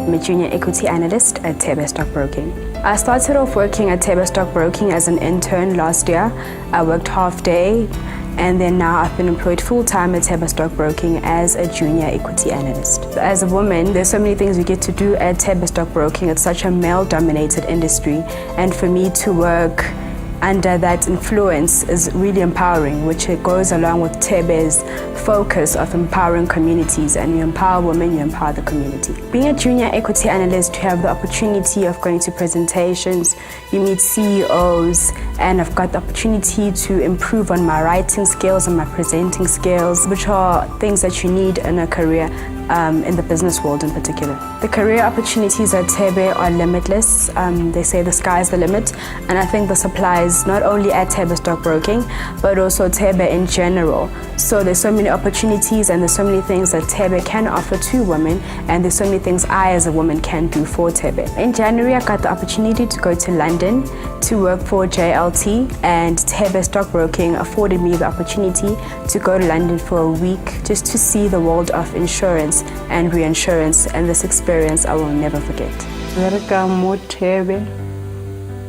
I'm a junior equity analyst at Thebe Stockbroking. I started off working at Thebe Stockbroking as an intern last year. I worked half day, and then now I've been employed full-time at Thebe Stockbroking as a junior equity analyst. As a woman, there's so many things we get to do at Thebe Stockbroking. It's such a male-dominated industry, and for me to work under that influence is really empowering, which it goes along with Thebe's focus of empowering communities. And you empower women, you empower the community. Being a junior equity analyst, you have the opportunity of going to presentations, you meet CEOs, and I've got the opportunity to improve on my writing skills and my presenting skills, which are things that you need in a career in the business world in particular. The career opportunities at Thebe are limitless. They say the sky's the limit, and I think this applies not only at Thebe Stockbroking, but also Thebe in general. So there's so many opportunities and there's so many things that Thebe can offer to women, and there's so many things I as a woman can do for Thebe. In January, I got the opportunity to go to London to work for JLT, and Thebe Stockbroking afforded me the opportunity to go to London for a week just to see the world of insurance and reinsurance, and this experience I will never forget. Verka mo Thebe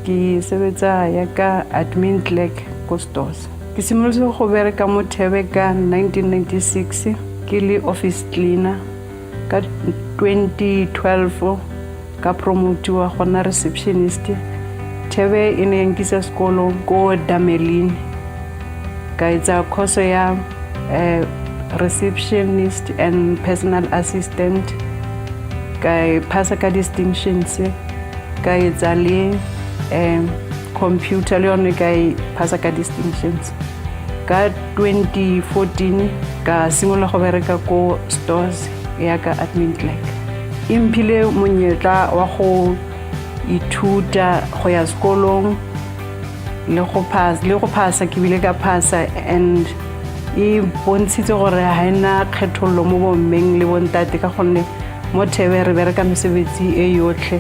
ke sebetsa ya ka admin clerk ko stores. Ke simolotse go bereka mo Thebe ka 1996 ke le office cleaner. Ka 2012 ka promotiwa go nna receptionist. Thebe e ne nkisa sekolo ko Damelin ka etsa course ya receptionist and personal assistant. Ka pasa ka distinctions ka etsa le computer le yone ka pasa ka distinctions. Ka 2014 ka simola go bereka ko stores ya ka admin clerk. Impile monyetla wa go ithuta go ya sekolong le go pasa ke bile ka pasa, and e bontshitse gore ha ena kgethollo mo bommeng le bontate ka gonne mo Thebe re bereka mesebetsi e yotlhe.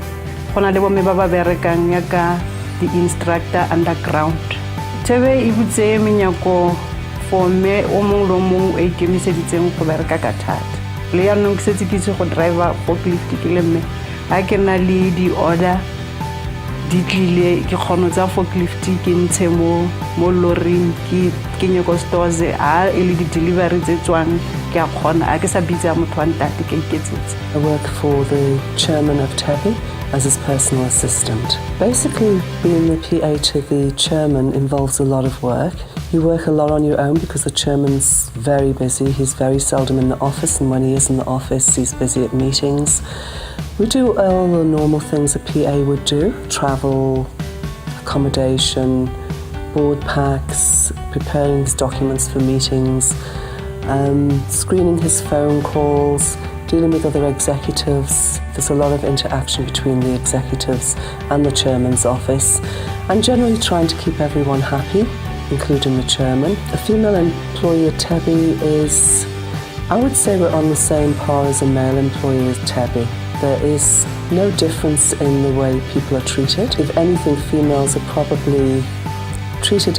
Go na le bomme ba ba berekang ya ka di-instructor underground. Thebe e butse menyako for me o mong le mong o ikemiseditseng go bereka ka thata. Le yaanong ke setse ke itse go driver forklift ke le mme ha ke na le di-order di tlile ke kgono tsa forklift ke ntshe mo loring ke kenye ko stores a e le di-delivery tse tswang ke a kgona a ke sa bitsa motho wa ntate ke iketsetse. I work for the chairman of Thebe as his personal assistant. Basically, being the PA to the chairman involves a lot of work. You work a lot on your own because the chairman's very busy. He's very seldom in the office, and when he is in the office, he's busy at meetings. We do all the normal things a PA would do: travel, accommodation, board packs, preparing his documents for meetings, screening his phone calls, dealing with other executives. There's a lot of interaction between the executives and the chairman's office, and generally trying to keep everyone happy, including the chairman. A female employee at Thebe is, I would say we're on the same par as a male employee at Thebe. There is no difference in the way people are treated. If anything, females are probably treated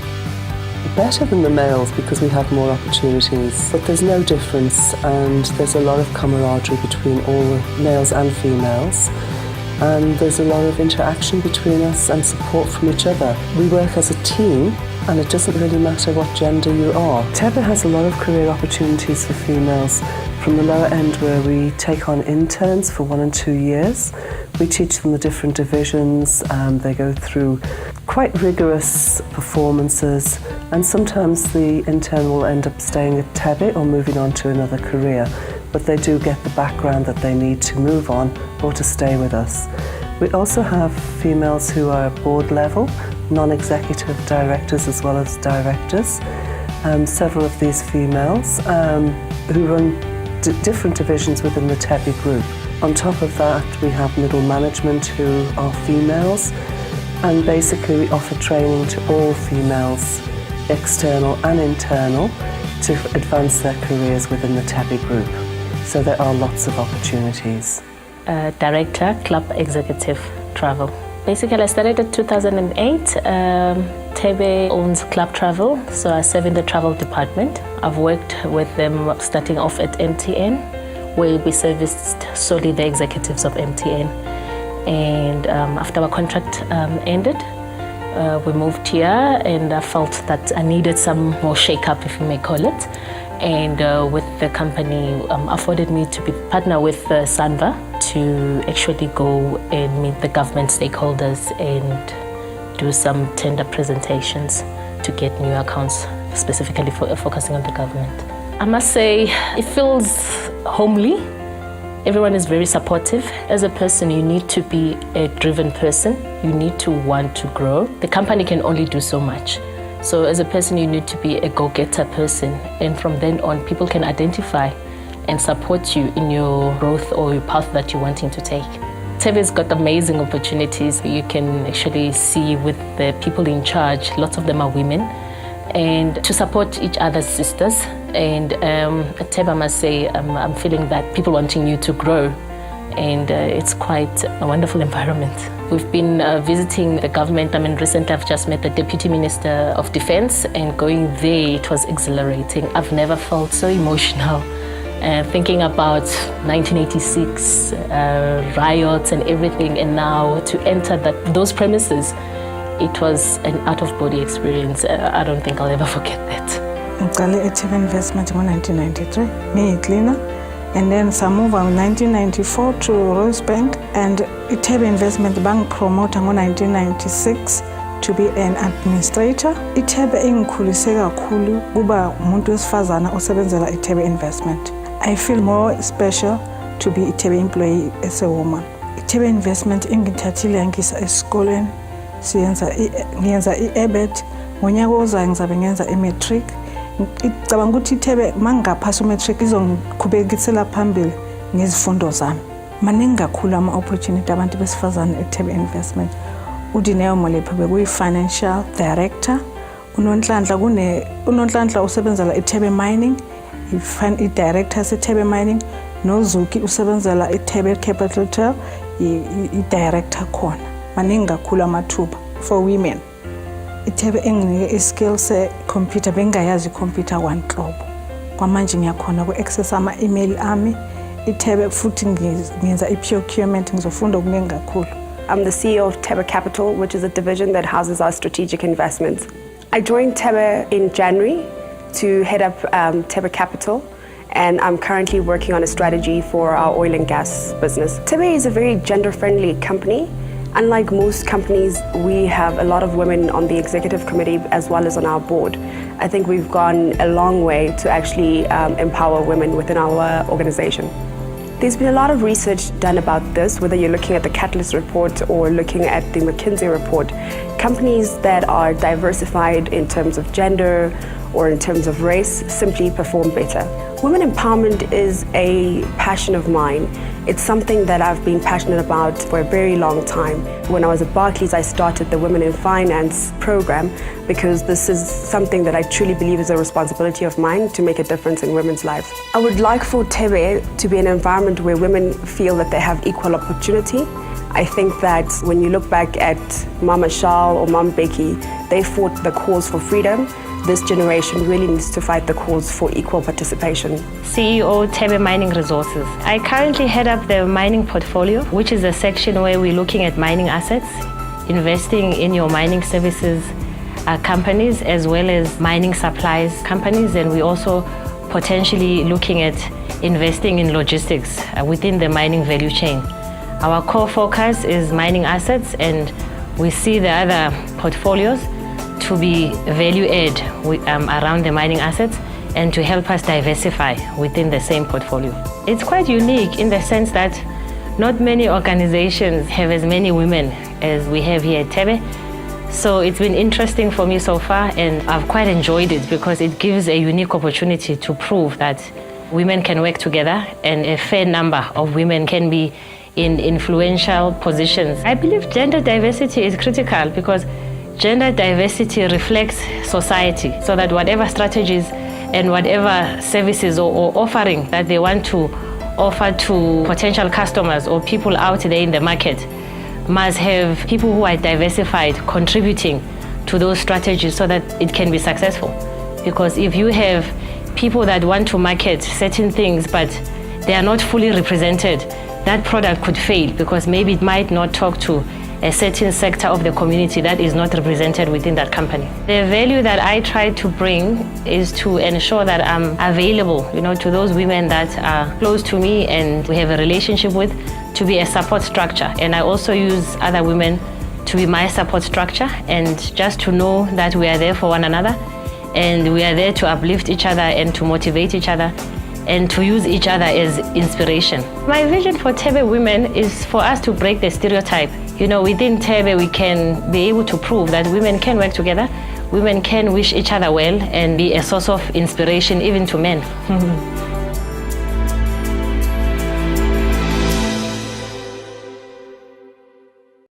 better than the males because we have more opportunities. But there's no difference, and there's a lot of camaraderie between all the males and females. And there's a lot of interaction between us and support from each other. We work as a team, and it doesn't really matter what gender you are. Thebe has a lot of career opportunities for females, from the lower end where we take on interns for 1 and 2 years. We teach them the different divisions, they go through quite rigorous performances, and sometimes the intern will end up staying at Thebe or moving on to another career, but they do get the background that they need to move on or to stay with us. We also have females who are board level, non-executive directors as well as directors. Several of these females who run different divisions within the Thebe group. On top of that, we have middle management who are females, and basically we offer training to all females, external and internal, to advance their careers within the Thebe group. So there are lots of opportunities. Director, Club Executive Travel. Basically, I started in 2008. Thebe owns Club Travel, so I serve in the travel department. I've worked with them starting off at MTN, where we serviced solely the executives of MTN. And after our contract ended, we moved here, and I felt that I needed some more shake-up, if you may call it. And with the company afforded me to be partner with Sanva to actually go and meet the government stakeholders and do some tender presentations to get new accounts, specifically focusing on the government. I must say, it feels homely. Everyone is very supportive. As a person, you need to be a driven person. You need to want to grow. The company can only do so much. So as a person, you need to be a go-getter person. And from then on, people can identify and support you in your growth or your path that you're wanting to take. Thebe's got amazing opportunities. You can actually see with the people in charge, lots of them are women, and to support each other's sisters. And at Thebe, I must say, I'm feeling that people wanting you to grow, and it's quite a wonderful environment. We've been visiting the government. Recently I've just met the Deputy Minister of Defense, and going there, it was exhilarating. I've never felt so emotional. Thinking about 1986 riots and everything, and now to enter those premises, it was an out-of-body experience. I don't think I'll ever forget that. I started at Thebe Investment in 1993, cleaner, and then I moved in 1994 to Rosebank, and Thebe Investment bank promoter in 1996 to be an administrator. Thebe ingikhulise kakhulu kuba umuntu wesifazana osebenzela Thebe Investment. I feel more special to be a Thebe employee as a woman. Thebe Investment ingithathile yangisa esikoleni, ngiyenza i-EBET, ngonyaka ozayo ngizabe ngenza i-matric. Ngicabanga ukuthi Thebe mangaphasa u-matric izongiqhubekisela phambili ngezifundo zami. Maningi kakhulu ama-opportunity abantu besifazane Thebe Investment. uDineo Molepe bekuyi-financial director. uNonhlanhla usebenzela Thebe Mining, i-director Thebe Mining. noZuki usebenzela Thebe Capital, i-director khona. Maningi kakhulu amathuba for women. Thebe enginike i-skill se-computer, bengayazi i-computer kwanhlobo. Kwamanje ngiyakhona ku-access ama-email ami. Thebe futhi ngenza i-procurement, ngizofunda okuningi kakhulu. I'm the CEO of Thebe Capital, which is a division that houses our strategic investments. I joined Thebe in January to head up Thebe Capital, and I'm currently working on a strategy for our oil and gas business. Thebe is a very gender-friendly company. Unlike most companies, we have a lot of women on the executive committee as well as on our board. I think we've gone a long way to actually empower women within our organization. There's been a lot of research done about this, whether you're looking at the Catalyst report or looking at the McKinsey report. Companies that are diversified in terms of gender or in terms of race simply perform better. Women empowerment is a passion of mine. It's something that I've been passionate about for a very long time. When I was at Barclays, I started the Women in Finance program because this is something that I truly believe is a responsibility of mine to make a difference in women's lives. I would like for Thebe to be an environment where women feel that they have equal opportunity. I think that when you look back at Mama Shal or Mom Becky, they fought the cause for freedom. This generation really needs to fight the cause for equal participation. CEO Thebe Mining Resources. I currently head up the mining portfolio, which is a section where we're looking at mining assets, investing in your mining services companies as well as mining supplies companies, and we're also potentially looking at investing in logistics within the mining value chain. Our core focus is mining assets, and we see the other portfolios to be value add around the mining assets and to help us diversify within the same portfolio. It's quite unique in the sense that not many organizations have as many women as we have here at Thebe. So it's been interesting for me so far, and I've quite enjoyed it because it gives a unique opportunity to prove that women can work together and a fair number of women can be in influential positions. I believe gender diversity is critical because gender diversity reflects society, so that whatever strategies and whatever services or offering that they want to offer to potential customers or people out there in the market must have people who are diversified contributing to those strategies so that it can be successful. Because if you have people that want to market certain things but they are not fully represented, that product could fail because maybe it might not talk to a certain sector of the community that is not represented within that company. The value that I try to bring is to ensure that I'm available, to those women that are close to me and we have a relationship with, to be a support structure. And I also use other women to be my support structure, and just to know that we are there for one another and we are there to uplift each other and to motivate each other and to use each other as inspiration. My vision for Thebe women is for us to break the stereotype. Within Thebe we can be able to prove that women can work together, women can wish each other well and be a source of inspiration even to men.